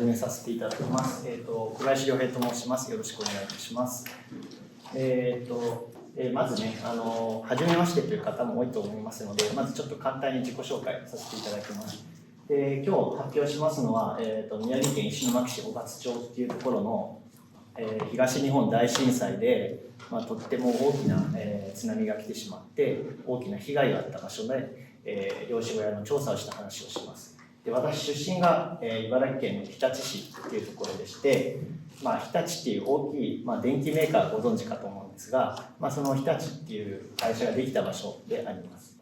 始めさせていただきます。小林良平と申します。よろしくお願いいたします。まずね、初めましてという方も多いと思いますので、まずちょっと簡単に自己紹介させていただきます。で、今日発表しますのは、宮城県石巻市雄勝町っていうところの、東日本大震災で、とっても大きな、津波が来てしまって大きな被害があった場所で、漁師小屋の調査をした話をします。で、私出身が、茨城県の日立市っていうところでして、日立っていう大きい、電機メーカーご存知かと思うんですが、その日立っていう会社ができた場所であります。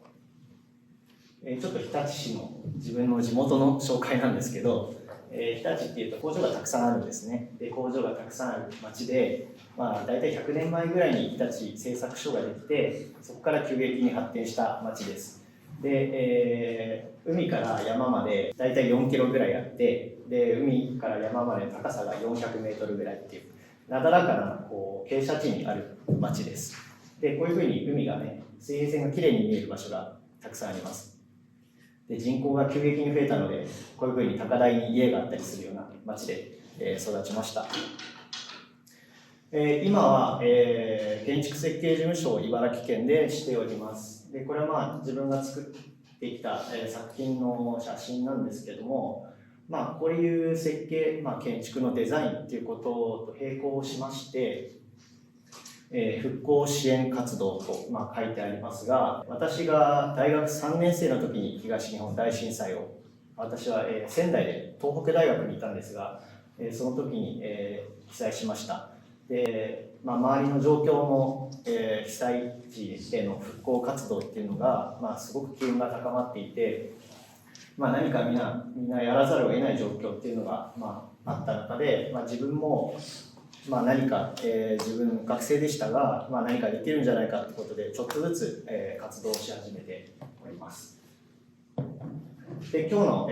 ちょっと日立市の自分の地元の紹介なんですけど、日立っていうと工場がたくさんあるんですね。で、工場がたくさんある町で、大体100年前ぐらいに日立製作所ができて、そこから急激に発展した町です。で、海から山まで大体4キロぐらいあって、で、海から山まで高さが400メートルぐらいっていう、なだらかな傾斜地にある町です。で、こういうふうに海がね、水平線がきれいに見える場所がたくさんあります。で、人口が急激に増えたので、こういうふうに高台に家があったりするような町で育ちました。今は建築設計事務所を茨城県でしております。で、これは自分が作ってきた作品の写真なんですけども、こういう設計、建築のデザインっていうことと並行しまして、復興支援活動と、書いてありますが、私が大学3年生の時に東日本大震災を、私は仙台で東北大学にいたんですが、その時に被災しました。で、周りの状況も被災地での復興活動っていうのが、すごく機運が高まっていて、何かみんなやらざるを得ない状況っていうのが、あった中で、自分も何か、自分学生でしたが、何かできるんじゃないかということでちょっとずつ、活動し始めております。で、今日の、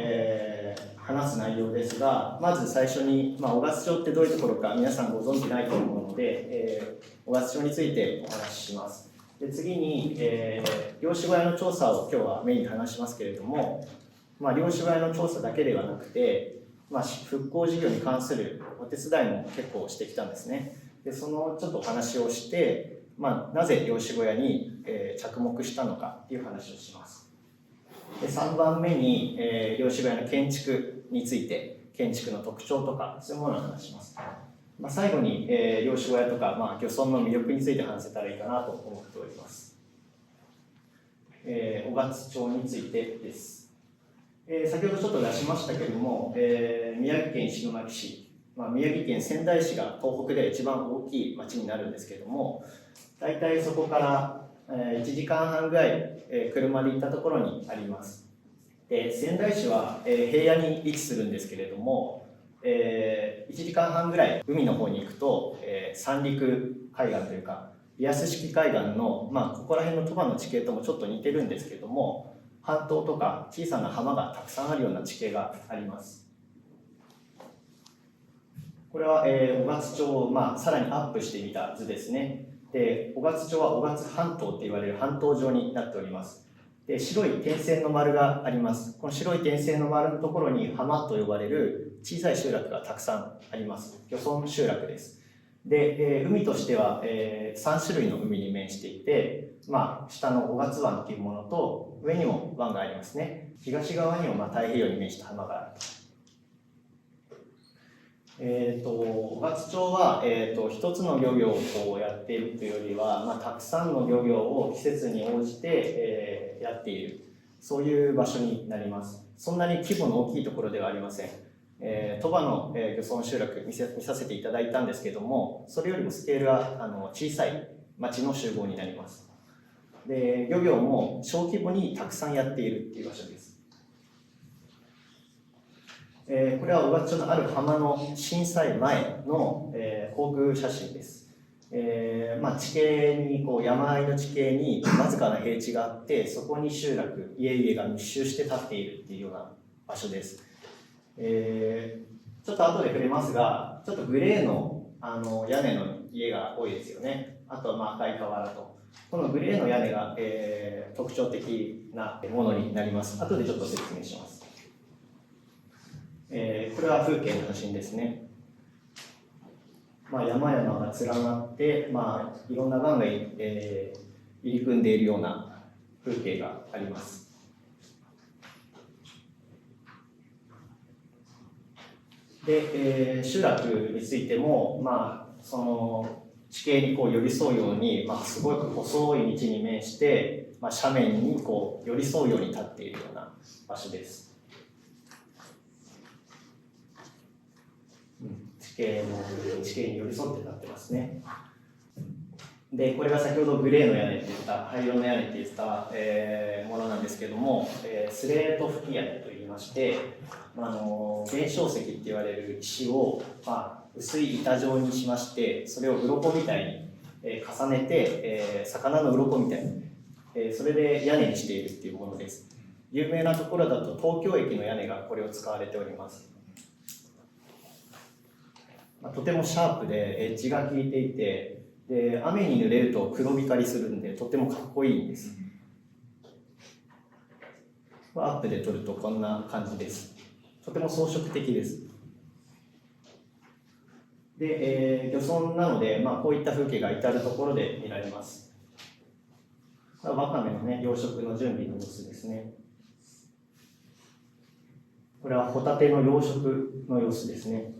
話す内容ですが、まず最初に、雄勝町ってどういうところか皆さんご存知ないと思うので、雄勝町についてお話しします。で、次に、漁師小屋の調査を今日はメインに話しますけれども、漁師小屋の調査だけではなくて、復興事業に関するお手伝いも結構してきたんですね。で、そのちょっとお話をして、なぜ漁師小屋に、着目したのかっていう話をします。で、3番目に、漁師小屋の建築について、建築の特徴とかそういうものを話します。最後に、漁師小屋とか、漁村の魅力について話せたらいいかなと思っております。雄勝町についてです。先ほどちょっと出しましたけれども、宮城県石巻市、宮城県仙台市が東北で一番大きい町になるんですけれども、大体そこから1時間半ぐらい車で行ったところにあります。で、仙台市は平野に位置するんですけれども、1時間半ぐらい海の方に行くと三陸海岸というかリアス式海岸の、ここら辺の鳥羽の地形ともちょっと似てるんですけれども、半島とか小さな浜がたくさんあるような地形があります。これは雄勝町を、さらにアップしてみた図ですね。で、雄勝町は雄勝半島と言われる半島状になっております。で、白い点線の丸があります。この白い点線の丸のところに浜と呼ばれる小さい集落がたくさんあります。漁村集落です。で、海としては、3種類の海に面していて、下の雄勝湾っていうものと上にも湾がありますね。東側にも太平洋に面した浜があると。雄勝町は、一つの漁業をやっているというよりは、たくさんの漁業を季節に応じて、やっている、そういう場所になります。そんなに規模の大きいところではありません。鳥羽の漁村集落見させていただいたんですけども、それよりもスケールは小さい町の集合になります。で、漁業も小規模にたくさんやっているっていう場所です。これは雄勝町のある浜の震災前の、航空写真です。地形に山あいの地形にわずかな平地があって、そこに集落家々が密集して建っているっていうような場所です。ちょっと後で触れますが、ちょっとグレーの、屋根の家が多いですよね。あとは赤い瓦と。このグレーの屋根が、特徴的なものになります。後でちょっと説明します。これは風景の写真ですね。山々が連なって、いろんな岩が、入り組んでいるような風景があります。で、集落についても、その地形に寄り添うように、すごく細い道に面して、斜面に寄り添うように立っているような場所です。地形に寄り添って立ってますね。で、これが先ほどグレーの屋根って言った、灰色の屋根って言った、ものなんですけども、スレート吹き屋根といいまして、原硝石って言われる石を、薄い板状にしまして、それを鱗みたいに、重ねて、魚の鱗みたいに、それで屋根にしているっていうものです。有名なところだと東京駅の屋根がこれを使われております。とてもシャープでエッジが効いていて、で雨に濡れると黒光りするんでとてもかっこいいんです。アップで撮るとこんな感じです。とても装飾的です。で、漁村なので、こういった風景が至るところで見られます。わかめのね、養殖の準備の様子ですね。これはホタテの養殖の様子ですね。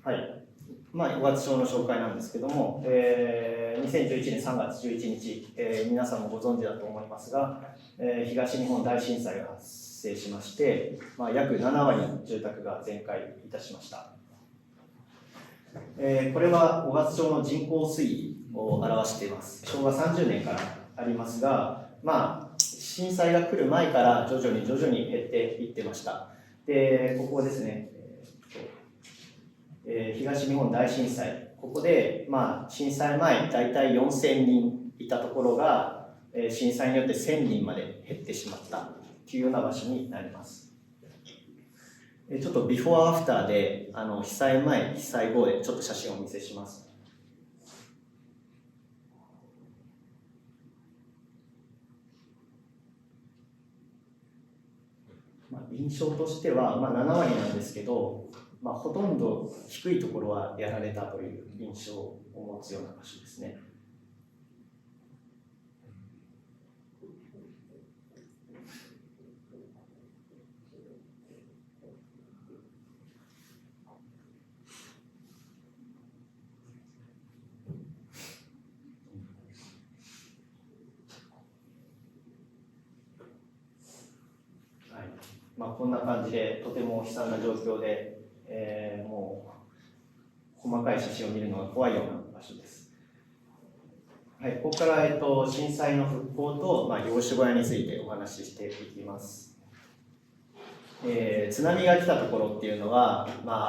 はい。小勝町の紹介なんですけども、2011年3月11日、皆さんもご存知だと思いますが、東日本大震災が発生しまして、約7割の住宅が全壊いたしました。これは小勝町の人口推移を表しています。昭和30年からありますが、震災が来る前から徐々に減っていってました。で、ここですね。東日本大震災、ここで、震災前大体4000人いたところが、震災によって1000人まで減ってしまったというような場所になります。ちょっとビフォーアフターで被災前被災後でちょっと写真をお見せします。印象としては、7割なんですけど、ほとんど低いところはやられたという印象を持つような場所ですね。こんな感じでとても悲惨な状況で、もう細かい写真を見るのが怖いような場所です。はい、ここから、震災の復興と、漁師小屋についてお話ししていきます。津波が来たところっていうのは、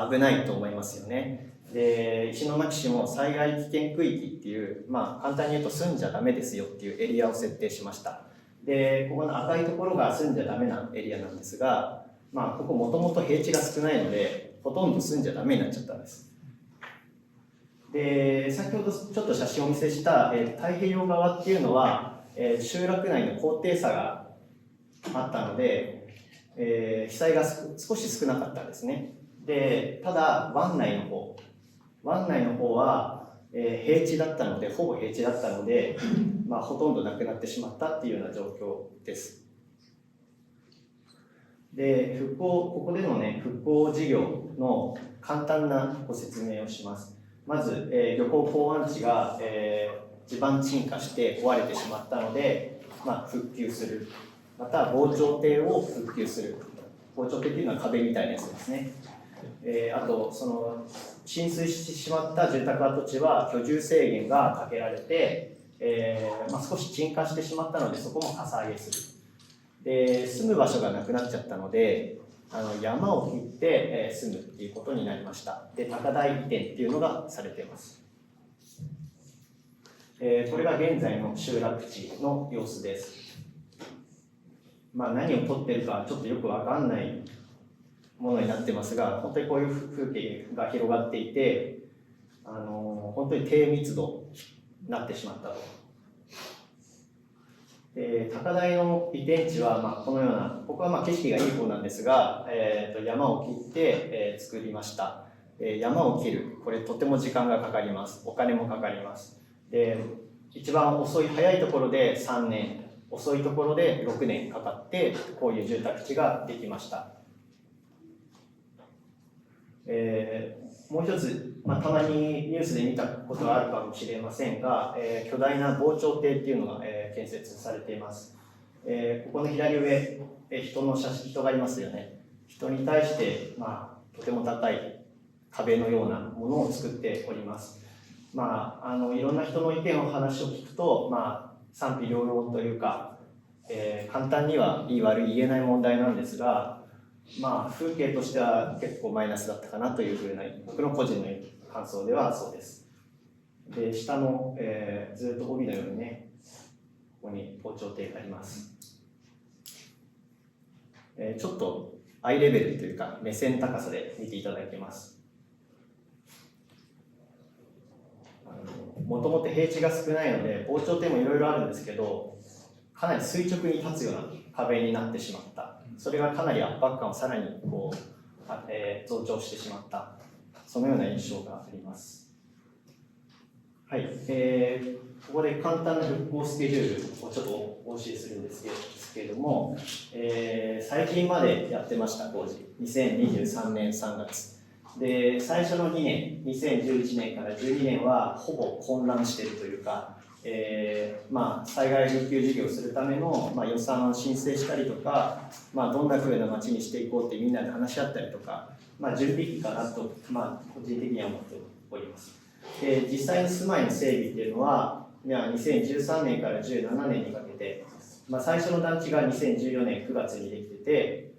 危ないと思いますよね。で、石巻市も災害危険区域っていう、簡単に言うと住んじゃダメですよっていうエリアを設定しました。で、ここの赤いところが住んじゃダメなエリアなんですが、ここもともと平地が少ないので、ほとんど住んじゃダメになっちゃったんです。で、先ほどちょっと写真をお見せした、太平洋側っていうのは、集落内の高低差があったので、被災が少し少なかったんですね。で、ただ湾内の方は、平地だったので、ほぼ平地だったので、ほとんどなくなってしまったっていうような状況です。で、ここでのね、復興事業の簡単なご説明をします。まず、漁港港湾地が、地盤沈下して壊れてしまったので、復旧する。また、防潮堤を復旧する。防潮堤というのは壁みたいなやつですね。あと、浸水してしまった住宅跡地は居住制限がかけられて、少し沈下してしまったので、そこもかさ上げする。で、住む場所がなくなっちゃったので、山を切って、住むっていうことになりました。で、高台移転っていうのがされています。これが現在の集落地の様子です。何を撮ってるかちょっとよくわかんないものになってますが、本当にこういう風景が広がっていて、本当に低密度になってしまったと高台の移転地はこのような、ここは景色がいい方なんですが、山を切って、作りました。山を切る、これとても時間がかかります。お金もかかります。で、一番早いところで3年、遅いところで6年かかって、こういう住宅地ができました。もう一つ、たまにニュースで見たことがあるかもしれませんが、巨大な防潮堤っていうのが、建設されています。ここの左上、人がいますよね。人に対して、とても高い壁のようなものを作っております。いろんな人の意見話を聞くと、賛否両論というか、簡単にはいい悪い言えない問題なんですが、風景としては結構マイナスだったかなというふうな僕の個人の感想ではそうです。で、下の、ずっと帯のようにね、ここに防潮堤があります。ちょっとアイレベルというか目線高さで見ていただいてます。もともと平地が少ないので防潮堤もいろいろあるんですけど、かなり垂直に立つような壁になってしまった。それがかなり圧迫感をさらに増長してしまった、そのような印象があります。はい、ここで簡単な復興スケジュールをちょっとお教えするんですけれども、最近までやってました工事、2023年3月で、最初の2年、2011年から12年はほぼ混乱しているというか、災害復旧事業をするための、予算を申請したりとか、どんな風な街にしていこうってみんなで話し合ったりとか、準備期かなと、個人的には思っております。で、実際の住まいの整備っていうのは、2013年から17年にかけて、最初の団地が2014年9月にできて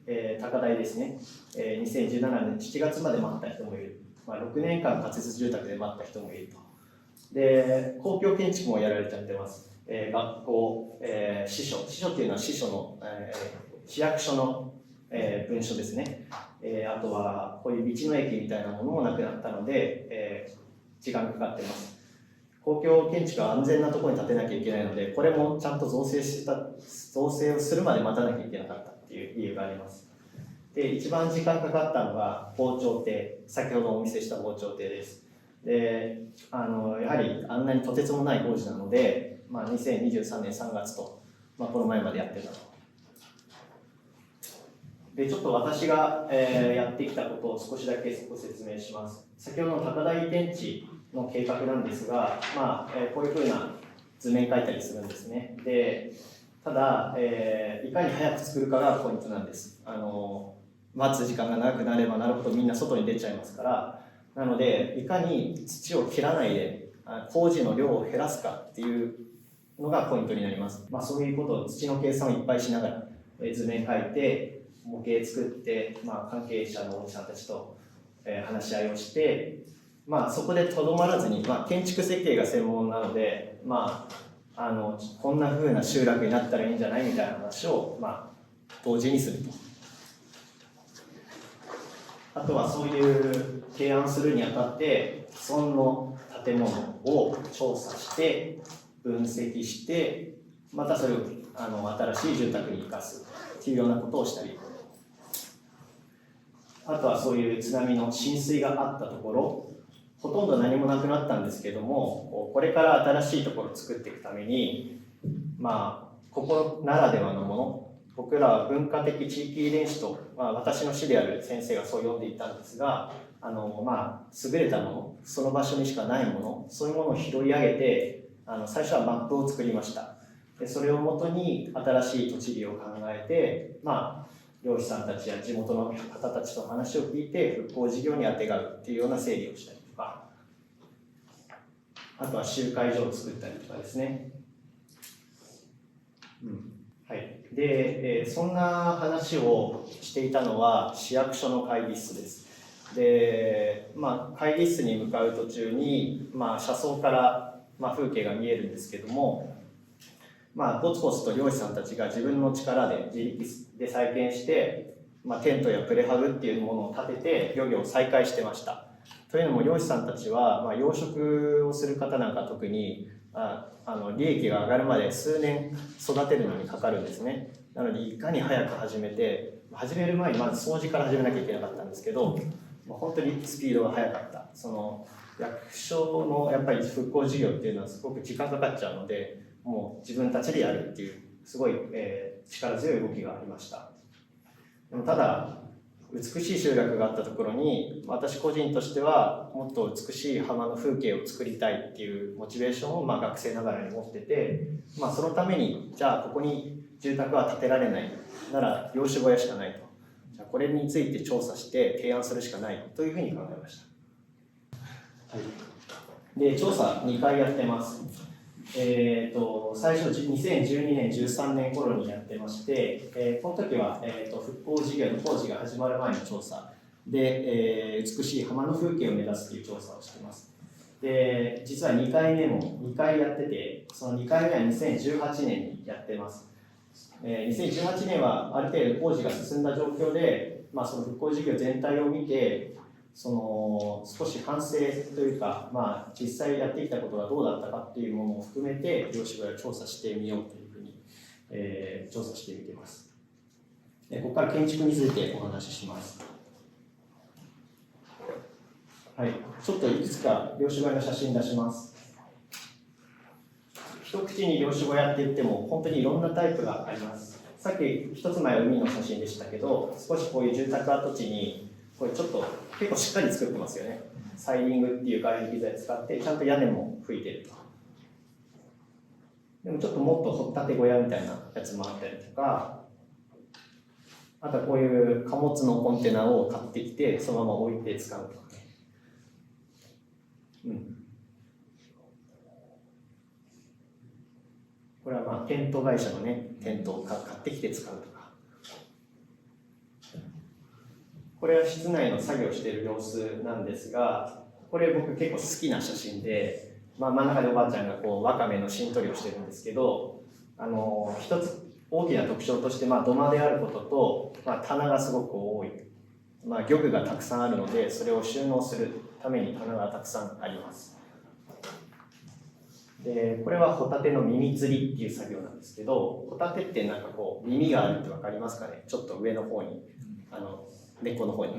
て、高台ですね、2017年7月まで待った人もいる、6年間仮設住宅で待った人もいると。で、公共建築もやられちゃってます。学校、支所っていうのは支所の、市役所の、分所ですね。あとはこういう道の駅みたいなものもなくなったので、時間かかってます。公共建築は安全なところに建てなきゃいけないので、これもちゃんと造成をするまで待たなきゃいけなかったっていう理由があります。で、一番時間かかったのが防潮堤、先ほどお見せした防潮堤です。で、やはりあんなにとてつもない工事なので、2023年3月と、この前までやってたと。で、ちょっと私が、やってきたことを少しだけご説明します。先ほどの高台移転地の計画なんですが、こういうふうな図面描いたりするんですね。で、ただ、いかに早く作るかがポイントなんです。待つ時間が長くなればなるほどみんな外に出ちゃいますから、なので、いかに土を切らないで工事の量を減らすかっていうのがポイントになります。そういうことを土の計算をいっぱいしながら図面描いて、模型作って、関係者のおじさんたちと話し合いをして、そこでとどまらずに、建築設計が専門なので、こんな風な集落になったらいいんじゃないみたいな話を、同時にすると。あとはそういう提案するにあたって既存の建物を調査して分析してまたそれを新しい住宅に生かすっていうようなことをしたり、あとはそういう津波の浸水があったところ、ほとんど何もなくなったんですけども、これから新しいところを作っていくためにここならではのもの、僕らは文化的地域遺伝子と、私の師である先生がそう呼んでいたんですが、優れたもの、その場所にしかないもの、そういうものを拾い上げて、最初はマップを作りました。でそれをもとに新しい土地利を考えて、漁師さんたちや地元の方たちと話を聞いて復興事業にあてがうっていうような整理をしたりとか、あとは集会所を作ったりとかですね。はい、で、そんな話をしていたのは市役所の会議室です。で、会議室に向かう途中に、車窓から、風景が見えるんですけども、ポツポツと漁師さんたちが自分の力で自力で再建して、テントやプレハブっていうものを建てて漁業を再開してました。というのも漁師さんたちは、養殖をする方なんか特に利益が上がるまで数年育てるのにかかるんですね。なのでいかに早く始める前にまず掃除から始めなきゃいけなかったんですけど、本当にスピードが速かった。その役所のやっぱり復興事業っていうのはすごく時間かかっちゃうので、もう自分たちでやるっていうすごい、力強い動きがありました。でもただ美しい集落があったところに、私個人としてはもっと美しい浜の風景を作りたいっていうモチベーションを学生ながらに持ってて、そのためにじゃあここに住宅は建てられないなら漁師小屋しかないと、じゃあこれについて調査して提案するしかないというふうに考えました。はい、で調査2回やってます。最初2012年13年頃にやってまして、この時は、復興事業の工事が始まる前の調査で、美しい浜の風景を目指すという調査をしています。で実は2回目も2回やってて、その2回目は2018年にやってます。2018年はある程度工事が進んだ状況で、その復興事業全体を見て、少し反省というか、実際やってきたことがどうだったかっていうものを含めて漁師小屋を調査してみようというふうに、調査してみています。ここから建築についてお話しします。はい、ちょっといくつか漁師小屋の写真出します。一口に漁師小屋って言っても本当にいろんなタイプがあります。さっき一つ前は海の写真でしたけど、少しこういう住宅跡地にこれちょっと結構しっかり作ってますよね。サイリングっていう外壁材使ってちゃんと屋根も吹いてると。でもちょっともっと掘ったて小屋みたいなやつもあったりとか、あとはこういう貨物のコンテナを買ってきてそのまま置いて使うとかね。これはテント会社のね、テントを買ってきて使うとか。これは室内の作業している様子なんですが、これ僕結構好きな写真で、真ん中でおばあちゃんがこうわかめの芯取りをしてるんですけど、一つ大きな特徴として土間であることと、棚がすごく多い、漁具がたくさんあるのでそれを収納するために棚がたくさんあります。でこれはホタテの耳釣りっていう作業なんですけど、ホタテってなんかこう耳があるって分かりますかね。ちょっと上の方に根っこの方に、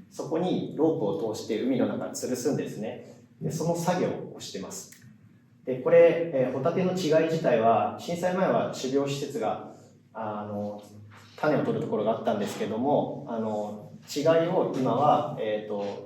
そこにロープを通して海の中に吊るすんですね。でその作業をしてます。でこれ、ホタテの稚貝自体は震災前は種苗施設が種を取るところがあったんですけども、稚貝を今は、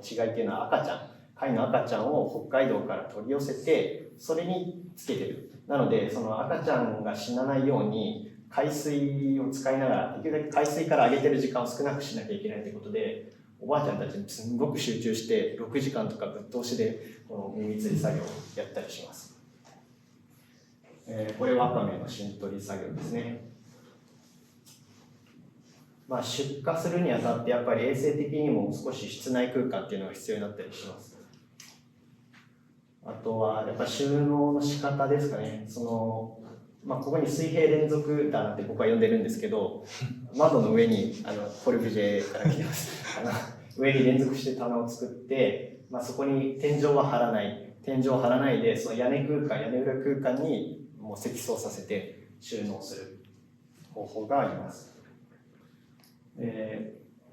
稚貝っていうのは赤ちゃん、貝の赤ちゃんを北海道から取り寄せてそれにつけてる。なのでその赤ちゃんが死なないように海水を使いながらできるだけ海水から上げてる時間を少なくしなきゃいけないということで、おばあちゃんたちにすごく集中して6時間とかぶっ通しでこの耳釣り作業をやったりします。これわかめの芯取り作業ですね。出荷するにあたってやっぱり衛生的にも少し室内空間っていうのが必要になったりします。あとはやっぱ収納の仕方ですかね。ここに水平連続棚って僕は呼んでるんですけど、窓の上にコルビュジェから来てます上に連続して棚を作って、そこに天井は張らないでその屋根裏空間にもう積層させて収納する方法があります。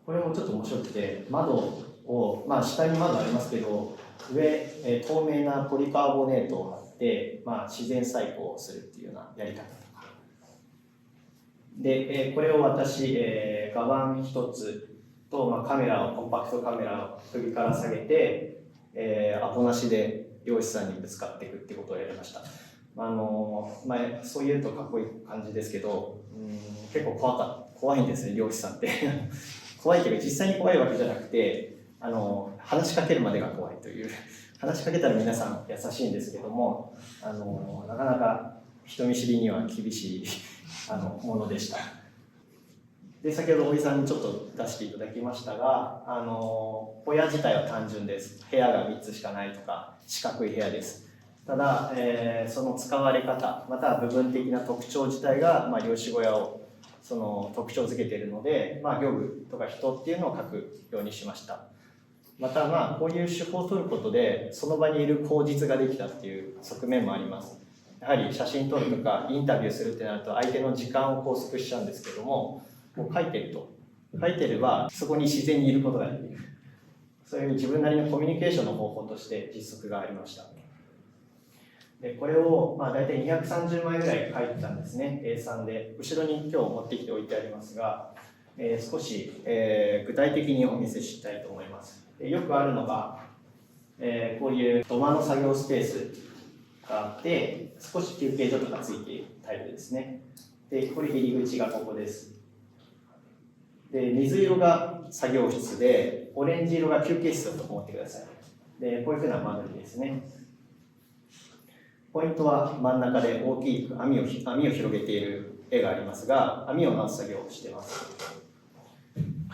これもちょっと面白くて、窓を、下に窓ありますけど上、透明なポリカーボネートを貼って、自然採光をするっていうようなやり方とかで、これを私、画板一つと、コンパクトカメラを首から下げて、アポなしで漁師さんにぶつかっていくっていうことをやりました。そういうとかっこいい感じですけど、結構怖いんですね、漁師さんって怖いけど実際に怖いわけじゃなくて、話しかけるまでが怖いという。話しかけたら皆さん優しいんですけども、なかなか人見知りには厳しいものでした。で先ほどおじさんにちょっと出していただきましたが、小屋自体は単純です。部屋が3つしかないとか四角い部屋です。ただ、その使われ方または部分的な特徴自体が、漁師小屋をその特徴づけているので、漁具とか人っていうのを描くようにしました。またこういう手法を取ることでその場にいる口実ができたっていう側面もあります。やはり写真撮るとかインタビューするってなると相手の時間を拘束しちゃうんですけども、もう書いてればそこに自然にいることができる、そういう自分なりのコミュニケーションの方法として実測がありました。でこれを大体230枚ぐらい書いてたんですね、A3 で。後ろに今日持ってきておいてありますが、少し、具体的にお見せしたいと思います。よくあるのが、こういう土間の作業スペースがあって、少し休憩所とかついているタイプですね。でこれ入り口がここです。で水色が作業室で、オレンジ色が休憩室だと思ってください。でこういうふうな間取りですね。ポイントは真ん中で大きい網を広げている絵がありますが、網を直す作業をしています。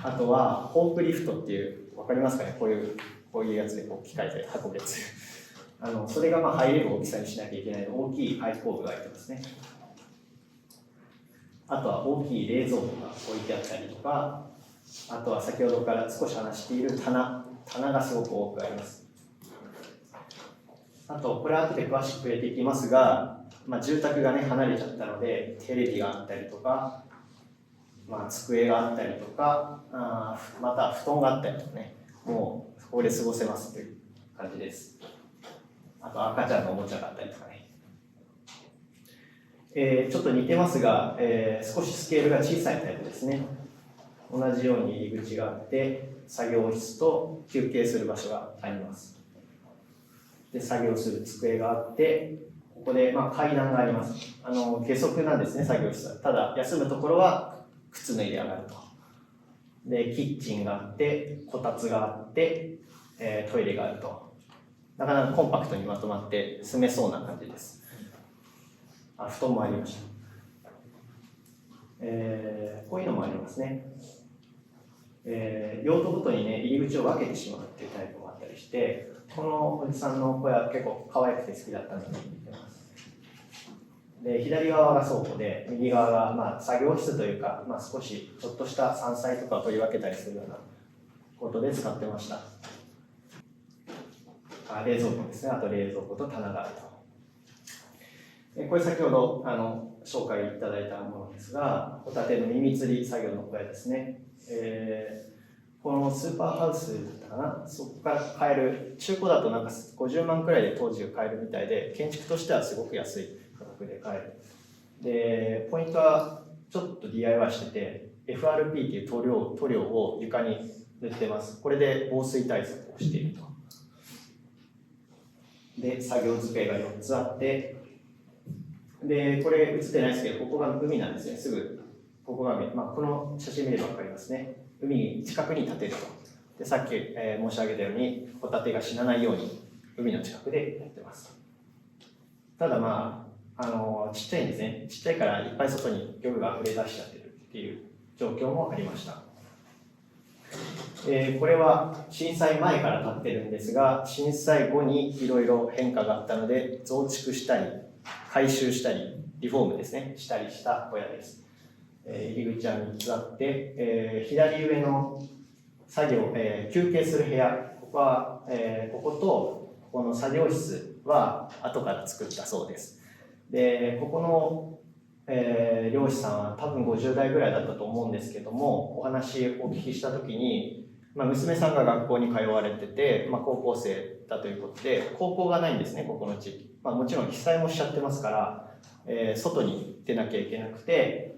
あとはフォークリフトっていう、分かりますかね、こういうやつで機械で運ぶやつそれが入れる大きさにしなきゃいけない大きいアイコーブが入ってますね。あとは大きい冷蔵庫が置いてあったりとか、あとは先ほどから少し話している棚がすごく多くあります。あとこれ後で詳しく触れていきますが、住宅がね離れちゃったのでテレビがあったりとか、机があったりとか、また布団があったりとかね、もうここで過ごせますという感じです。あと赤ちゃんのおもちゃがあったりとかね。ちょっと似てますが、少しスケールが小さいタイプですね。同じように入り口があって作業室と休憩する場所があります。で作業する机があって、ここで階段があります。下足なんですね、作業室は。ただ休むところは靴脱いで上がると。でキッチンがあってこたつがあって、トイレがあると。なかなかコンパクトにまとまって住めそうな感じです。布団もありました。こういうのもありますね。用途ごとにね入り口を分けてしまうっていうタイプもあったりして、このおじさんの小屋結構可愛くて好きだったので見てます。で左側が倉庫で、右側が作業室というか、少しちょっとした山菜とかを取り分けたりするようなことで使ってました。冷蔵庫ですね。あと冷蔵庫と棚があると。これ先ほど紹介いただいたものですが、ホタテの耳釣り作業の小屋ですね。このスーパーハウスだったかな、そこから買える、中古だとなんか50万くらいで当時買えるみたいで、建築としてはすごく安い価格で買える。でポイントはちょっと DIY してて、 FRP っていう塗料を床に塗ってます。これで防水対策をしていると。で作業机が4つあって、でこれ映ってないですけど、ここが海なんですね。すぐここが海、この写真見れば分かりますね。海近くに建てると。でさっき、申し上げたようにホタテが死なないように海の近くでやってます。ただちっちゃいんですね。ちっちゃいからいっぱい外に漁具が溢れ出しちゃってるっていう状況もありました。これは震災前から建ってるんですが、震災後にいろいろ変化があったので増築したり改修したりリフォームですねしたりした小屋です。入り口は3つあって、左上の作業、休憩する部屋、ここは、こことこの作業室は後から作ったそうです。でここの、漁師さんは多分50代ぐらいだったと思うんですけども、お話をお聞きした時に、娘さんが学校に通われてて、高校生だということで、高校がないんですね、ここの地域。もちろん被災もしちゃってますから、外に出なきゃいけなくて、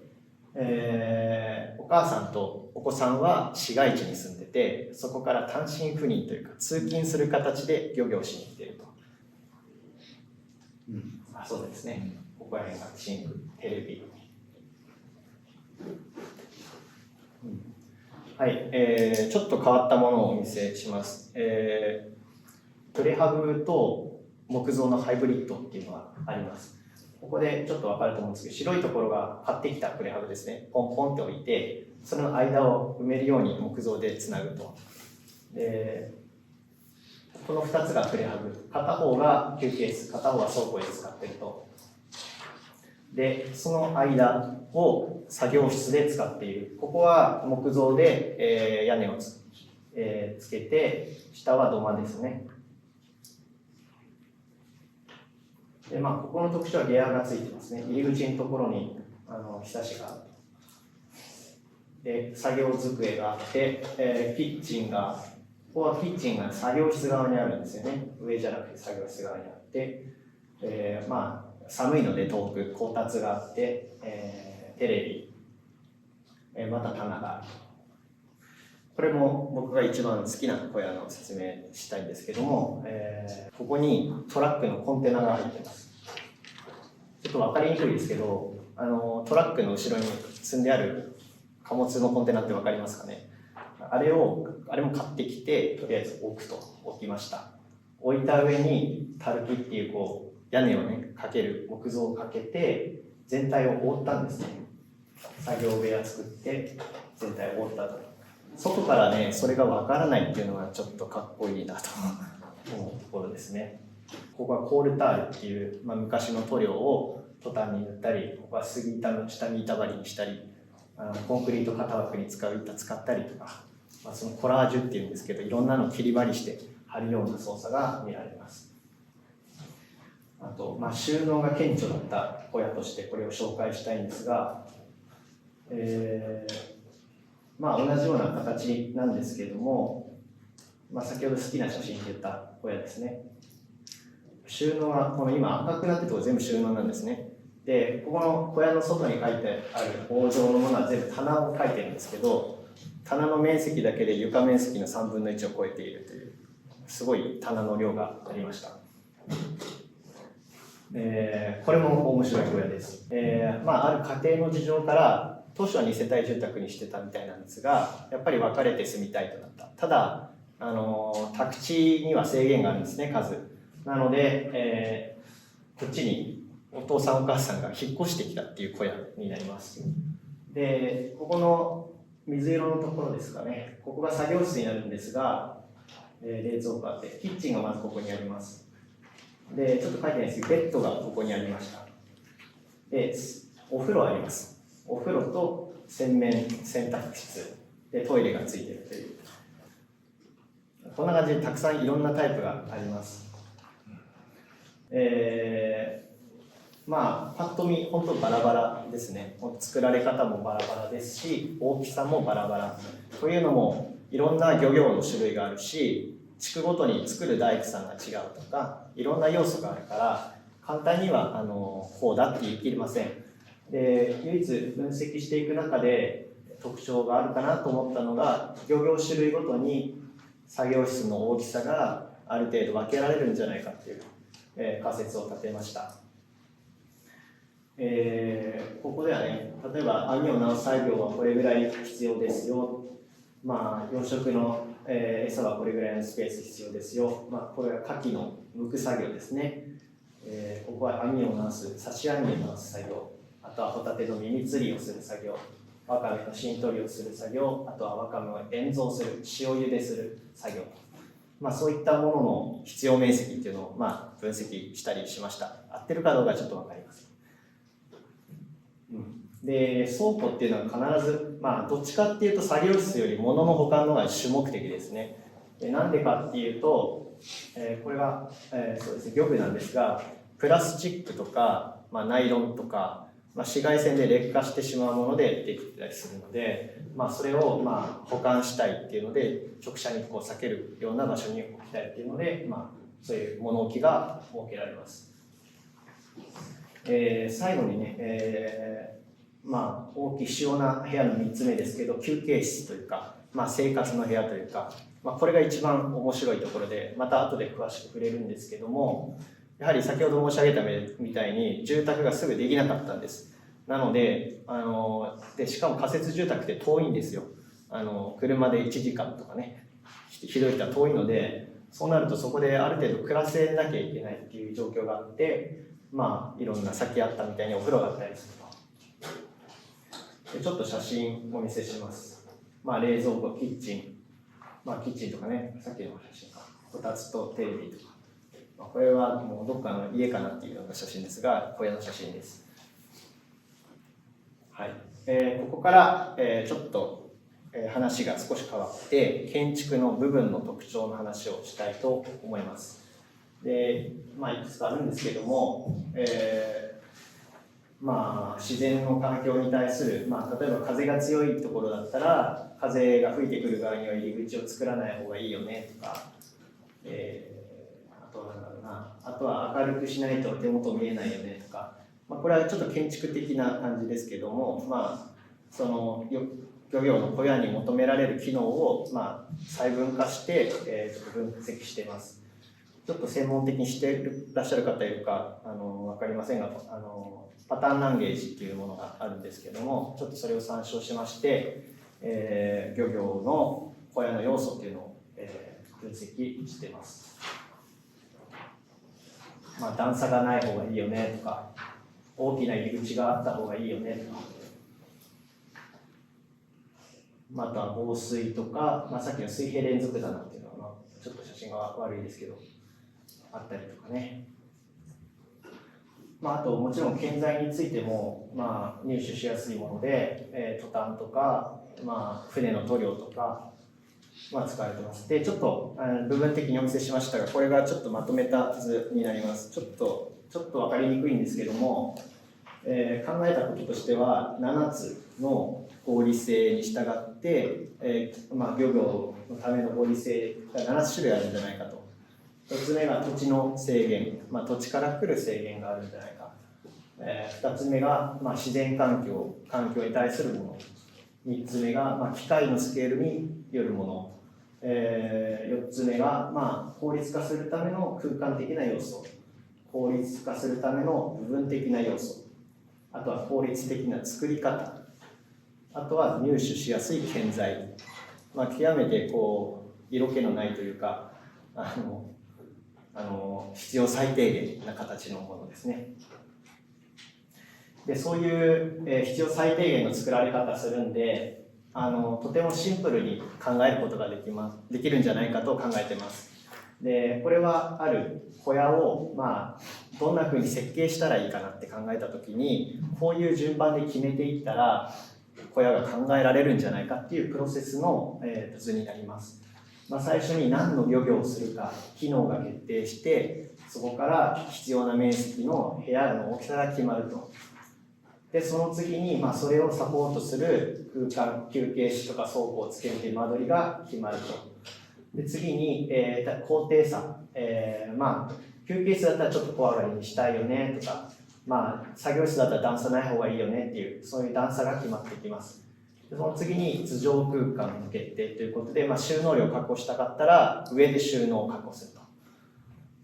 お母さんとお子さんは市街地に住んでて、そこから単身赴任というか通勤する形で漁業しに来ていると。そうですね。ここら辺がシンク、テレビ。はい、ちょっと変わったものをお見せします。プレハブと木造のハイブリッドっていうのがあります。ここでちょっと分かると思うんですけど、白いところが買ってきたプレハブですね。ポンポンって置いて、その間を埋めるように木造でつなぐと。でこの2つがプレハブ。片方が休憩室、片方は倉庫で使ってると。でその間を作業室で使っている。ここは木造で、屋根をつけて、下は土間ですね。で、ここの特徴はゲアがついてますね。入り口のところにひさしがある。で、作業机があって、キッチンが、ここはキッチンが作業室側にあるんですよね。上じゃなくて作業室側にあって、寒いので遠く、こたつがあって、テレビ、また棚がある。これも僕が一番好きな小屋の説明したいんですけども、ここにトラックのコンテナが入ってます。ちょっと分かりにくいですけど、トラックの後ろに積んである貨物のコンテナって分かりますかね。あれも買ってきて、とりあえず置きました。置いた上にタルキっていう屋根をね、かける木造をかけて、全体を覆ったんですね。作業部屋作って、全体を覆ったと。外からね、それがわからないっていうのがちょっとかっこいいなと思うところですね。ここはコールタールっていう、昔の塗料をトタンに塗ったり、ここは杉板の下に板張りにしたり、コンクリート型枠に使う板使ったりとか、そのコラージュっていうんですけど、いろんなのを切り張りして貼るような操作が見られます。あと、収納が顕著だった小屋としてこれを紹介したいんですが、同じような形なんですけれども、先ほど好きな写真で言った小屋ですね。収納はこの今赤くなってるところ全部収納なんですね。で、ここの小屋の外に書いてある棒状のものは全部棚を書いてるんですけど、棚の面積だけで床面積の3分の1を超えているという、すごい棚の量がありました。これも面白い小屋です。ある家庭の事情から当初は2世帯住宅にしてたみたいなんですが、やっぱり分かれて住みたいとなった。ただ、宅地には制限があるんですね、数。なので、こっちにお父さんお母さんが引っ越してきたっていう小屋になります。で、ここの水色のところですかね、ここが作業室になるんですが、冷蔵庫があって、キッチンがまずここにあります。で、ちょっと書いてないですけど、ベッドがここにありました。で、お風呂あります。お風呂と洗面洗濯室でトイレがついているという、こんな感じでたくさんいろんなタイプがあります。パッと見本当バラバラですね。作られ方もバラバラですし、大きさもバラバラというのも、いろんな漁業の種類があるし、地区ごとに作る大工さんが違うとか、いろんな要素があるから簡単にはこうだって言い切れません。で、唯一分析していく中で特徴があるかなと思ったのが、漁業種類ごとに作業室の大きさがある程度分けられるんじゃないかっていう、仮説を立てました。ここではね、例えば網を直す作業はこれぐらい必要ですよ、養殖の、餌はこれぐらいのスペース必要ですよ、これは牡蠣の剥く作業ですね、ここは網を直す、刺し網を直す作業、あとはホタテの耳釣りをする作業、わかめの芯取りをする作業、あとはわかめを塩蔵する、塩茹でする作業、そういったものの必要面積っていうのを分析したりしました。合ってるかどうかちょっと分かります。で、倉庫っていうのは必ず、どっちかっていうと作業室より物の保管のが主目的ですね。なんでかっていうと、これが、そうですね、漁具なんですが、プラスチックとか、ナイロンとか、紫外線で劣化してしまうものでできてたりするので、それを保管したいっていうので、直射日光を避けるような場所に置きたいっていうので、そういう物置が設けられます。最後にね、大きい主要な部屋の3つ目ですけど、休憩室というか、生活の部屋というか、これが一番面白いところで、また後で詳しく触れるんですけども、やはり先ほど申し上げたみたいに住宅がすぐできなかったんです。なので、しかも仮設住宅って遠いんですよ。車で1時間とかね、ひどい人は遠いので、そうなるとそこである程度暮らせなきゃいけないっていう状況があって、いろんなさっきあったみたいにお風呂があったりすると。でちょっと写真お見せします。冷蔵庫、キッチン、キッチンとかね、さっきの写真か、こたつとテレビとか。これはもうどっかの家かなっていうような写真ですが、小屋の写真です。はい。ここから、ちょっと、話が少し変わって、建築の部分の特徴の話をしたいと思います。で、いくつかあるんですけども、自然の環境に対する、例えば風が強いところだったら、風が吹いてくる側には入り口を作らない方がいいよねとか、あとは明るくしないと手元見えないよねとか、これはちょっと建築的な感じですけども、その漁業の小屋に求められる機能を細分化して、ちょっと分析しています。ちょっと専門的にしていらっしゃる方いるか分かりませんが、パターンランゲージっていうものがあるんですけども、ちょっとそれを参照しまして、漁業の小屋の要素っていうのを、分析しています。段差がない方がいいよねとか、大きな入り口があった方がいいよねとか、あとは防水とか、さっきの水平連続棚っていうのは、ちょっと写真が悪いですけど、あったりとかね。あともちろん建材についても、入手しやすいもので、トタンとか、船の塗料とか、使われてます。で、ちょっと部分的にお見せしましたが、これがちょっとまとめた図になります。ちょっと分かりにくいんですけども、考えたこととしては、7つの合理性に従って、漁業のための合理性が7種類あるんじゃないかと。1つ目が土地の制限、土地から来る制限があるんじゃないか。2つ目が、自然環境に対するもの。3つ目が、機械のスケールによるもの。4つ目が、効率化するための空間的な要素。効率化するための部分的な要素。あとは効率的な作り方。あとは入手しやすい建材。極めて色気のないというか、必要最低限な形のものですね。で、そういう、必要最低限の作られ方するんで、とてもシンプルに考えることができるんじゃないかと考えてます。で、これはある小屋を、どんな風に設計したらいいかなって考えたときに、こういう順番で決めていったら、小屋が考えられるんじゃないかっていうプロセスの、図になります。最初に何の漁業をするか、機能が決定して、そこから必要な面積の部屋の大きさが決まると。で、その次に、それをサポートする空間、休憩室とか倉庫をつけるという間取りが決まると。で、次に、高低差。休憩室だったらちょっと小上がりにしたいよねとか、作業室だったら段差ない方がいいよねっていう、そういう段差が決まってきます。で、その次に頭上空間の決定ということで、収納量を確保したかったら上で収納を確保すると。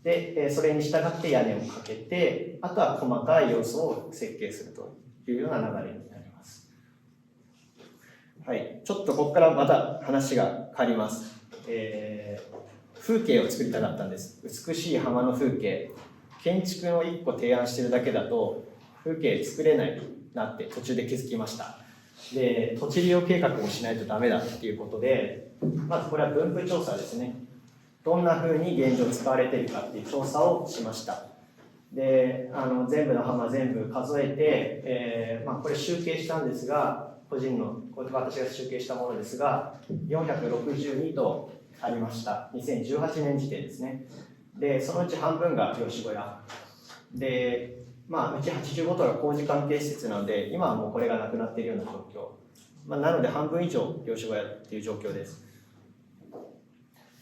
で、それに従って屋根をかけて、あとは細かい要素を設計するというような流れになります。はい、ちょっとここからまた話が変わります。風景を作りたかったんです。美しい浜の風景。建築の1個提案してるだけだと風景作れないなって途中で気づきました。で、土地利用計画をしないとダメだっていうことで、まずこれは分布調査ですね。どんな風に現状使われているかっていう調査をしました。で、全部の浜全部数えて、これ集計したんですが、私が集計したものですが、462とありました。2018年時点ですね。で、そのうち半分が漁師小屋。で、うち85棟が工事関係施設なので、今はもうこれがなくなっているような状況。なので半分以上漁師小屋っていう状況です。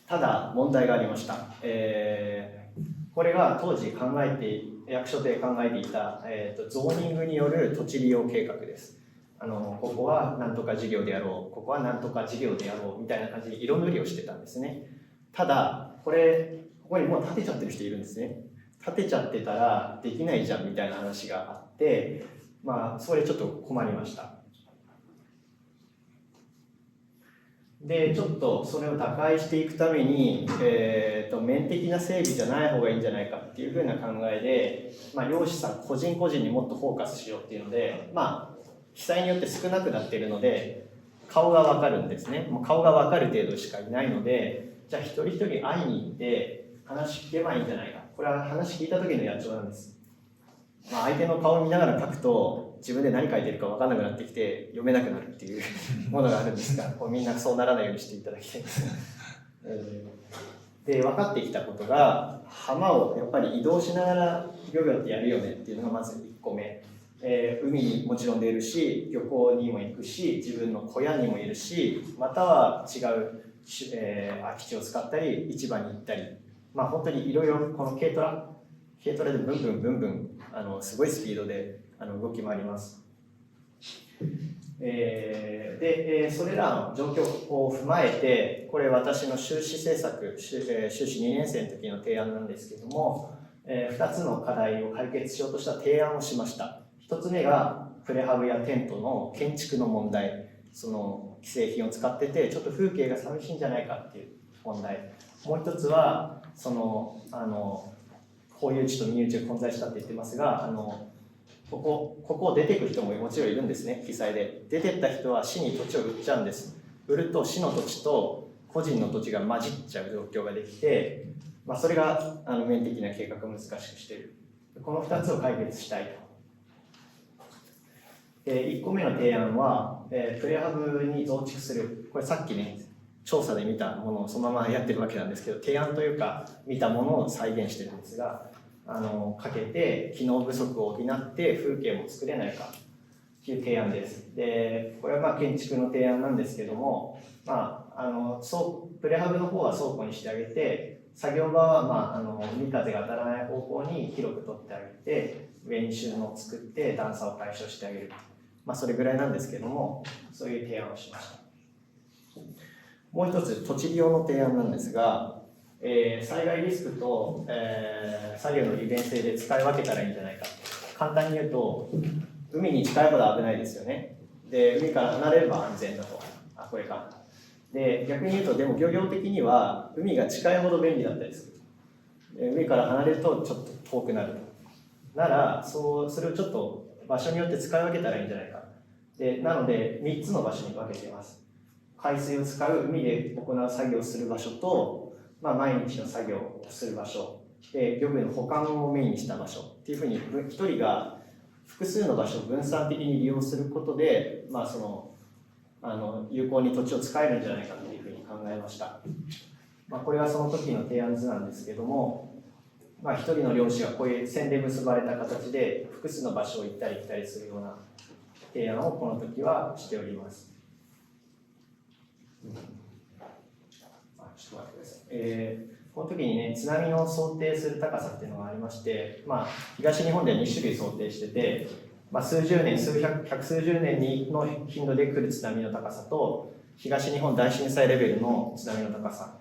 ただ、問題がありました。これが当時役所で考えていた、ゾーニングによる土地利用計画です。ここは何とか事業でやろう、ここは何とか事業でやろうみたいな感じで色塗りをしてたんですね。ただ、ここにもう建てちゃってる人いるんですね。建てちゃってたらできないじゃんみたいな話があって、それちょっと困りました。で、ちょっとそれを打開していくために、面的な整備じゃない方がいいんじゃないかっていうふうな考えで、漁師さん個人個人にもっとフォーカスしようっていうので、被災によって少なくなっているので、顔がわかるんですね。もう顔がわかる程度しかいないので、じゃあ一人一人会いに行って話聞けばいいんじゃないか。これは話聞いた時の野鳥なんです。相手の顔を見ながら書くと自分で何書いてるか分からなくなってきて読めなくなるっていうものがあるんですが、みんなそうならないようにしていただきたいです。で分かってきたことが、浜をやっぱり移動しながら漁業ってやるよねっていうのがまず1個目。海にもちろん出るし、漁港にも行くし、自分の小屋にもいるし、または違う、空き地を使ったり市場に行ったり、本当にいろいろこの軽トラでブンブンすごいスピードで動き回ります。で、それらの状況を踏まえて、これ私の修士制作、修士2年生の時の提案なんですけども、2つの課題を解決しようとした提案をしました。1つ目がプレハブやテントの建築の問題、その既製品を使っててちょっと風景が寂しいんじゃないかっていう問題。もう1つはその公有地と民有地が混在したって言ってますが、ここを出ていく人ももちろんいるんですね。被災で出てった人は市に土地を売っちゃうんです。売ると市の土地と個人の土地が混じっちゃう状況ができて、それが面的な計画を難しくしている。この2つを解決したいと。1個目の提案は、プレハブに増築する。これさっきね、調査で見たものをそのままやってるわけなんですけど、提案というか見たものを再現してるんですが、かけて機能不足を補って風景も作れないかという提案です。で、これは建築の提案なんですけども、プレハブの方は倉庫にしてあげて、作業場は海風が当たらない方向に広く取ってあげて、上に収納を作って段差を解消してあげる。それぐらいなんですけども、そういう提案をしました。もう一つ、土地利用の提案なんですが、災害リスクと、作業の利便性で使い分けたらいいんじゃないか。簡単に言うと、海に近いほど危ないですよね。で、海から離れれば安全だと。これか。で、逆に言うと、でも漁業的には、海が近いほど便利だったりする。海から離れるとちょっと遠くなると。なら、それをちょっと場所によって使い分けたらいいんじゃないか。で、なので、3つの場所に分けています。海水を使う海で行う作業をする場所と、毎日の作業をする場所で、漁具の保管をメインにした場所っていうふうに一人が複数の場所を分散的に利用することで、有効に土地を使えるんじゃないかというふうに考えました。これはその時の提案図なんですけども、一人の漁師がこういう線で結ばれた形で複数の場所を行ったり来たりするような提案をこの時はしております。ちょっと待ってください。この時にね、津波の想定する高さっていうのがありまして、東日本では2種類想定してて、数十年、百数十年の頻度で来る津波の高さと、東日本大震災レベルの津波の高さ。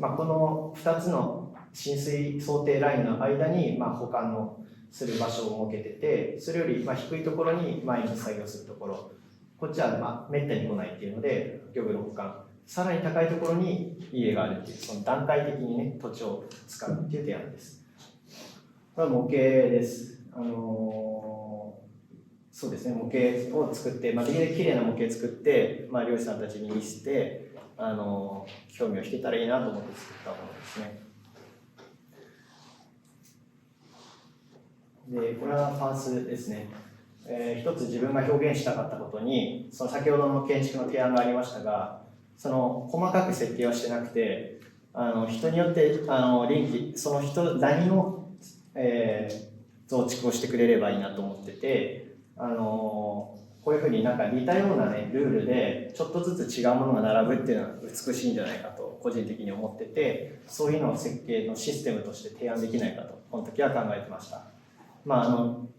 この2つの浸水想定ラインの間に、保管のする場所を設けてて、それより低いところに毎日作業するところ、こっちはめったに来ないっていうので、漁具の保管。さらに高いところに家があるっていう、その段階的にね、土地を使うっていう提案です。これは模型です。そうですね、模型を作って、できるだけ綺麗な模型作って、漁師さんたちに見せて、興味を引けたらいいなと思って作ったものですね。で、これはパースですね。一つ自分が表現したかったことに、その先ほどの建築の提案がありましたが、その細かく設計はしてなくて、人によってその人何を、増築をしてくれればいいなと思ってて、こういうふうに似たようなねルールでちょっとずつ違うものが並ぶっていうのは美しいんじゃないかと個人的に思ってて、そういうのを設計のシステムとして提案できないかとこの時は考えてました。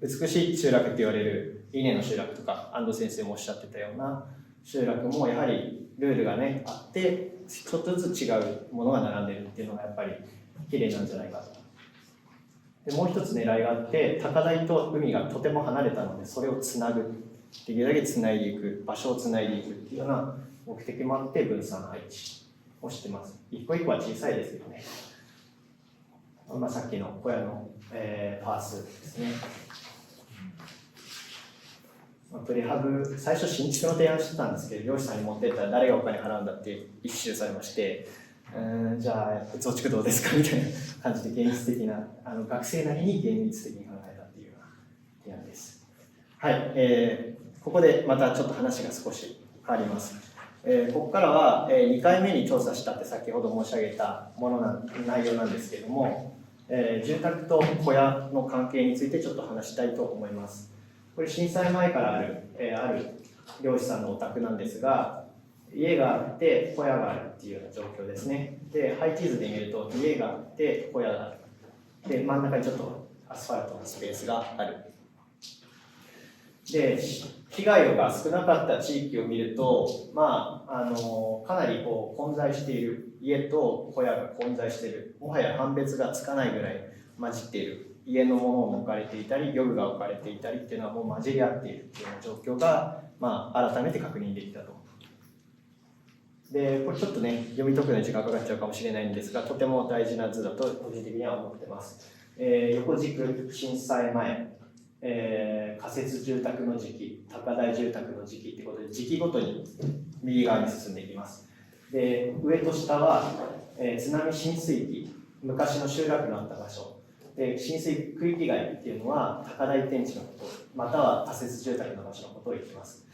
美しい集落って言われる伊根の集落とか安藤先生もおっしゃってたような集落もやはりルールがねあってちょっとずつ違うものが並んでるっていうのがやっぱり綺麗なんじゃないかと。でもう一つ狙いがあって、高台と海がとても離れたのでそれをつなぐ、できるだけつないでいく、場所をつないでいくっていうような目的もあって分散配置をしてます。一個一個は小さいですけどね。さっきの小屋の、パースですね。プレハブ、最初新築の提案してたんですけど、漁師さんに持ってったら誰がお金払うんだって一周されまして、じゃあ増築どうですかみたいな感じで現実的な、学生なりに現実的に考えたっていうような提案です。はい、ここでまたちょっと話が少し変わります。ここからは、2回目に調査したって先ほど申し上げた内容なんですけれども、住宅と小屋の関係についてちょっと話したいと思います。これ震災前からある漁師さんのお宅なんですが、家があって小屋があるっていうような状況ですね。で、配置図で見ると家があって小屋がある。で、真ん中にちょっとアスファルトのスペースがある。で、被害が少なかった地域を見ると、かなり混在している、家と小屋が混在している、もはや判別がつかないぐらい混じっている、家のものも置かれていたり、漁具が置かれていたりっていうのはもう混じり合っているっていうような状況が、改めて確認できたと。で、これちょっとね、読み解くのに時間かかっちゃうかもしれないんですが、とても大事な図だと個人的には思ってます。横軸、震災前。仮設住宅の時期、高台住宅の時期ということで、時期ごとに右側に進んでいきます。で、上と下は、津波浸水期、昔の集落のあった場所、で浸水区域外っていうのは高台天地のこと、または仮設住宅の場所のことを言っています。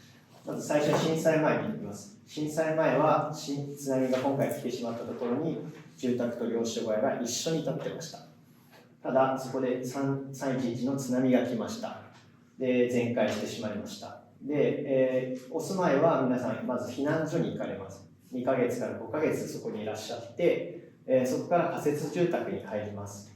まず最初に震災前に行きます。震災前は津波が今回来てしまったところに住宅と漁師小屋が一緒に建ってました。ただ、そこで311の津波が来ました。で、全壊してしまいました。で、お住まいは皆さん、まず避難所に行かれます。2ヶ月から5ヶ月そこにいらっしゃって、そこから仮設住宅に入ります。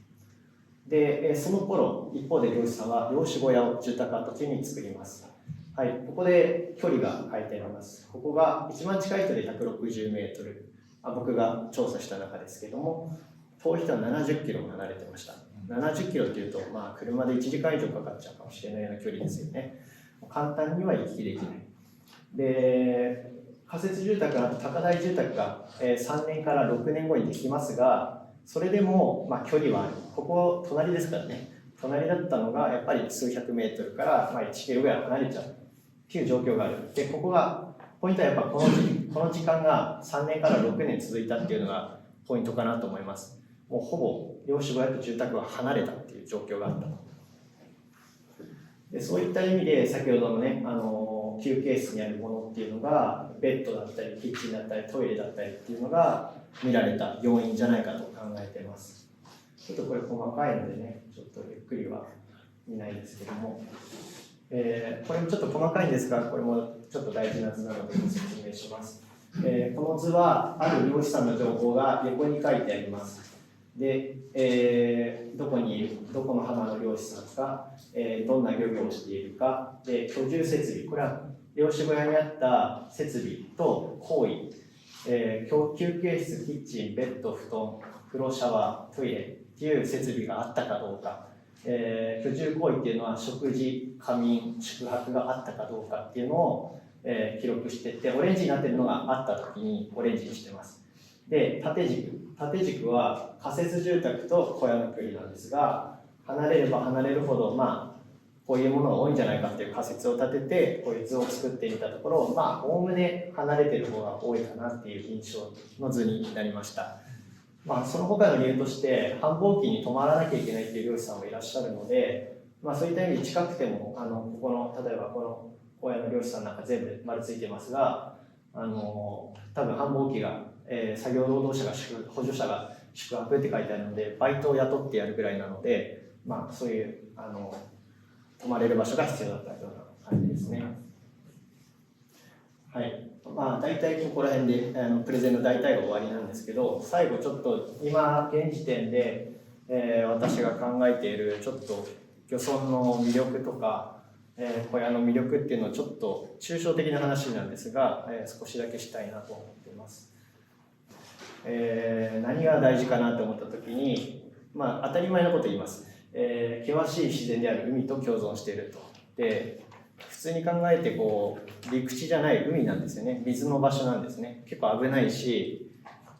で、その頃、一方で漁師さんは漁師小屋を住宅跡地に作ります。はい、ここで距離が書いてあります。ここが一番近い人で160メートル。僕が調査した中ですけども、遠い人は70キロ離れてました。70キロっていうと、車で1時間以上かかっちゃうかもしれないような距離ですよね。簡単には行き来できない。で、仮設住宅、高台住宅が3年から6年後にできますが、それでも距離はある。ここ隣ですからね。隣だったのがやっぱり数百メートルから1キロぐらい離れちゃうっていう状況がある。で、ここがポイントはやっぱこの時間が3年から6年続いたっていうのがポイントかなと思います。もうほぼ漁師小屋と住宅は離れたっていう状況があったと。で、そういった意味で先ほどのね、休憩室にあるものっていうのがベッドだったりキッチンだったりトイレだったりっていうのが見られた要因じゃないかと考えています。ちょっとこれ細かいのでね、ちょっとゆっくりは見ないですけども、これもちょっと細かいんですが、これもちょっと大事な図なのでご説明します。この図はある漁師さんの情報が横に書いてあります。で、どこにいる、どこの浜の漁師さんか、どんな漁業をしているか、で、居住設備、これは漁師小屋にあった設備と行為、休憩室、キッチン、ベッド、布団、風呂、シャワー、トイレっていう設備があったかどうか、居住行為っていうのは食事、仮眠、宿泊があったかどうかっていうのを、記録していって、オレンジになっているのがあった時にオレンジにしてます。で、縦軸は仮設住宅と小屋の距離なんですが、離れれば離れるほど、こういうものが多いんじゃないかっていう仮説を立てて、こういう図を作ってみたところ、おおむね離れてる方が多いかなっていう印象の図になりました。その他の理由として、繁忙期に泊まらなきゃいけないっていう漁師さんもいらっしゃるので、そういった意味で近くても、ここの、例えばこの小屋の漁師さんなんか全部丸ついてますが、多分繁忙期が作業労働者が補助者が宿泊って書いてあるので、バイトを雇ってやるぐらいなので、そういう泊まれる場所が必要だったような感じですね。はい。大体ここら辺でプレゼンの大体が終わりなんですけど、最後ちょっと今現時点で、私が考えているちょっと漁村の魅力とか、小屋の魅力っていうのをちょっと抽象的な話なんですが、少しだけしたいなと思っています。何が大事かなと思った時に、当たり前のこと言います。険しい自然である海と共存していると。で、普通に考えて陸地じゃない海なんですよね。水の場所なんですね。結構危ないし、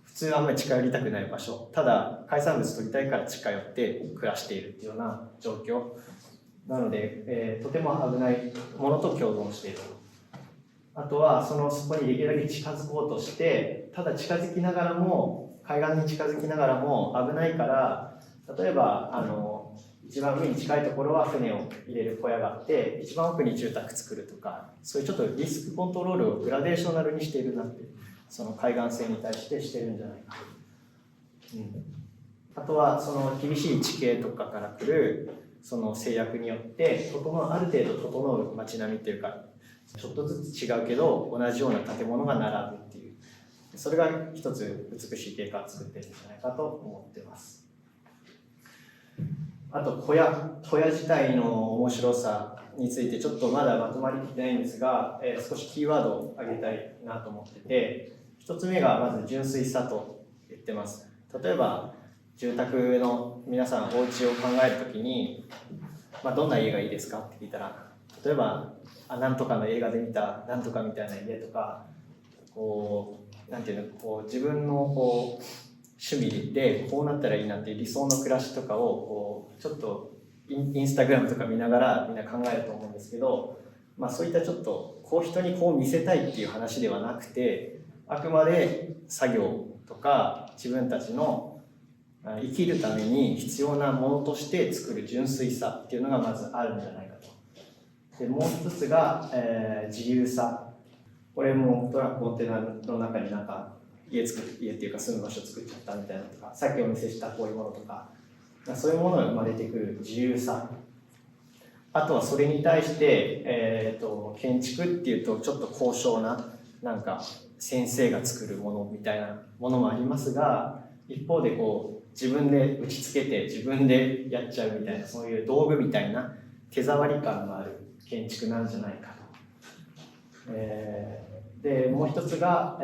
普通はあんまり近寄りたくない場所。ただ海産物取りたいから近寄って暮らしているっていうような状況なので、とても危ないものと共存している。あとはそこにできるだけ近づこうとして、ただ近づきながらも海岸に近づきながらも危ないから、例えば一番海に近いところは船を入れる小屋があって、一番奥に住宅作るとか、そういうちょっとリスクコントロールをグラデーショナルにしているなって、その海岸線に対してしてるんじゃないかと。あとはその厳しい地形とかから来るその制約によってある程度整う街並みっていうか、ちょっとずつ違うけど同じような建物が並ぶっていう、それが一つ美しい景観を作ってるんじゃないかと思ってます。あと小屋自体の面白さについてちょっとまだまとまりきってないんですが、少しキーワードを挙げたいなと思ってて、一つ目がまず純粋さと言ってます。例えば住宅の皆さんお家を考えるときに、どんな家がいいですかって聞いたら、例えばなんとかの映画で見たなんとかみたいな家とか、なんていうの、自分の趣味でこうなったらいいなっていう理想の暮らしとかをちょっとインスタグラムとか見ながらみんな考えると思うんですけど、そういったちょっと人に見せたいっていう話ではなくて、あくまで作業とか自分たちの生きるために必要なものとして作る純粋さっていうのがまずあるんじゃないかと。でもう一つが、自由さ。これもトラックコンテナの中に家っていうか住む場所作っちゃったみたいなとか、さっきお見せしたこういうものとか、そういうものが生まれてくる自由さ。あとはそれに対して、建築っていうとちょっと高尚な先生が作るものみたいなものもありますが、一方で自分で打ち付けて自分でやっちゃうみたいな、そういう道具みたいな手触り感のある建築なんじゃないかと。でもう一つが、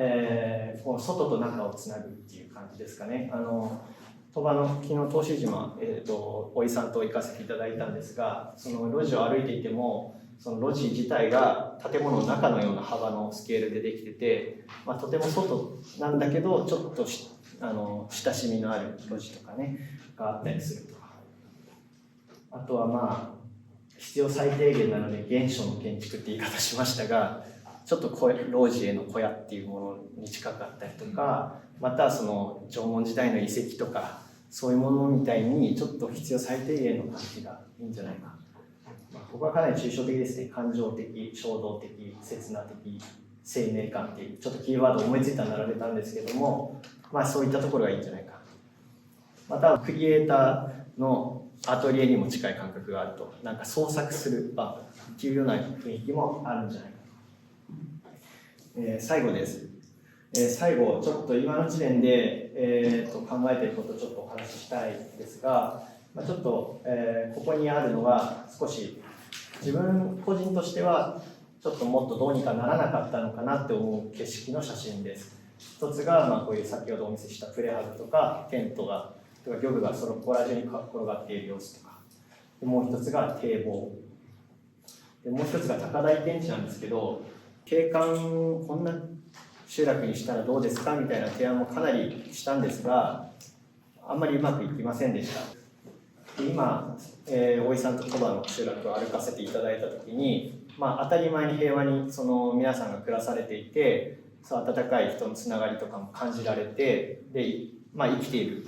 この外と中をつなぐっていう感じですかね。鳥羽の昨日答志島、おいさんと行かせていただいたんですが、その路地を歩いていてもその路地自体が建物の中のような幅のスケールでできてて、とても外なんだけどちょっと親しみのある路地とかねがあったりするとか、あとは必要最低限なので原初の建築って言い方しましたが、ちょっと老地への小屋っていうものに近かったりとか、またその縄文時代の遺跡とかそういうものみたいにちょっと必要最低限の感じがいいんじゃないか。ここはかなり抽象的ですね。感情的、衝動的、刹那的、生命感っていうちょっとキーワードを思いついたら並べたんですけども、そういったところがいいんじゃないか。またクリエイターのアトリエにも近い感覚があると、創作する場っていうような雰囲気もあるんじゃないか。最後です。最後ちょっと今の時点で、考えていることをちょっとお話ししたいですが、ちょっと、ここにあるのは少し自分個人としてはちょっともっとどうにかならなかったのかなって思う景色の写真です。一つが、こういう先ほどお見せしたプレハブとかテントが漁具がそこら中に転がっている様子とか、もう一つが堤防で、もう一つが高台天地なんですけど、景観こんな集落にしたらどうですかみたいな提案もかなりしたんですが、あんまりうまくいきませんでした。で今、大井さんと鳥羽の集落を歩かせていただいた時に、当たり前に平和に皆さんが暮らされていて、温かい人のつながりとかも感じられて、で、生きている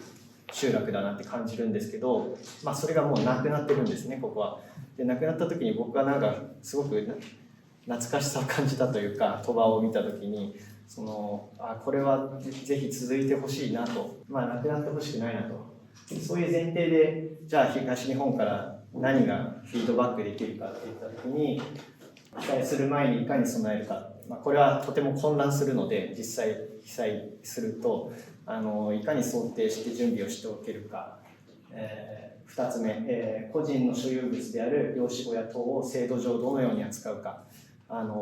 集落だなって感じるんですけど、それがもうなくなってるんですね、ここは。でなくなった時に僕はすごく懐かしさを感じたというか、鳥羽を見た時にこれはぜひ続いてほしいなと、なくなってほしくないなと、そういう前提でじゃあ東日本から何がフィードバックできるかっていった時に、被災する前にいかに備えるか、これはとても混乱するので、実際被災するといかに想定して準備をしておけるか。2つ目、個人の所有物である漁師小屋等を制度上どのように扱うか。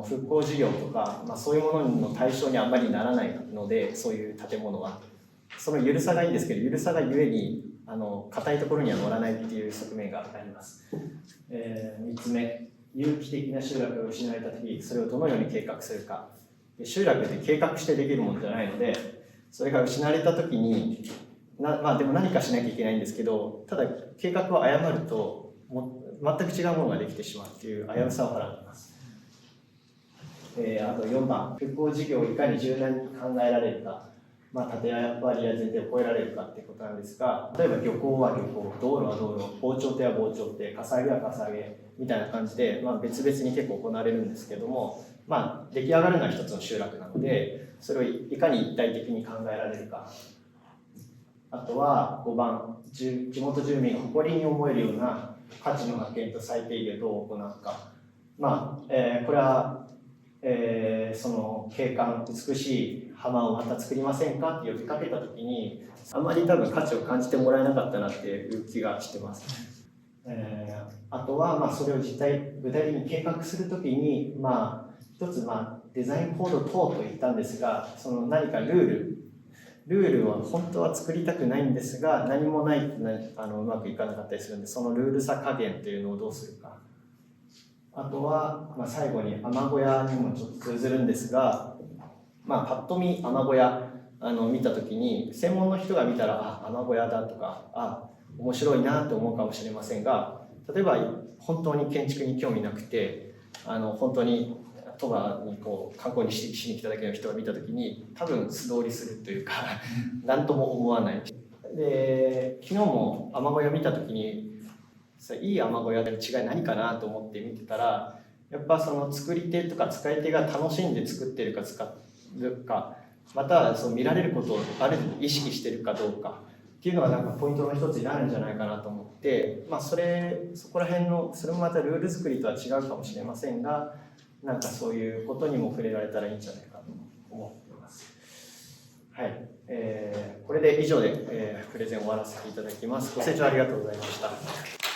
復興事業とか、そういうものの対象にあんまりならないので、そういう建物はその緩さがいいんですけど、緩さがゆえに硬いところには乗らないっていう側面があります。3つ目、有機的な集落が失われた時、それをどのように計画するか。集落って計画してできるものじゃないので、それが失われた時にでも何かしなきゃいけないんですけど、ただ計画を誤ると全く違うものができてしまうっていう危うさをはらんでいます。あと4番、復興事業をいかに柔軟に考えられるか。縦割りや前提を超えられるかっていうことなんですが、例えば漁港は漁港、道路は道路、防潮堤は防潮堤、かさ上げはかさ上げみたいな感じで、別々に結構行われるんですけども、出来上がるのは一つの集落なので、それをいかに一体的に考えられるか。あとは5番、地元住民が誇りに思えるような価値の発見と再定義をどう行うか。これは、その景観、美しい浜をまた作りませんかって呼びかけたときに、あまり多分価値を感じてもらえなかったなっていう気がしてます。あとは、それを具体的に計画するときに、一つ、デザインコード等と言ったんですが、その何かルールは本当は作りたくないんですが、何もないとうまくいかなかったりするんで、そのルールさ加減というのをどうするか。あとは、最後に雨小屋にもちょっと通ずるんですが、パッと見雨小屋見たときに、専門の人が見たら、雨小屋だとか、面白いなと思うかもしれませんが、例えば本当に建築に興味なくて、本当に鳥羽に観光にしに来ただけの人が見たときに、多分素通りするというか何とも思わない。で、昨日も雨小屋見たときに、いい雨小屋の違い何かなと思って見てたら、やっぱその作り手とか使い手が楽しんで作ってるか使うか、またはその見られることをある程度意識してるかどうかっていうのがポイントの一つになるんじゃないかなと思って、そこら辺のそれもまたルール作りとは違うかもしれませんが、そういうことにも触れられたらいいんじゃないかと思っています。はい、これで以上で、プレゼンを終わらせていただきます。ご清聴ありがとうございました。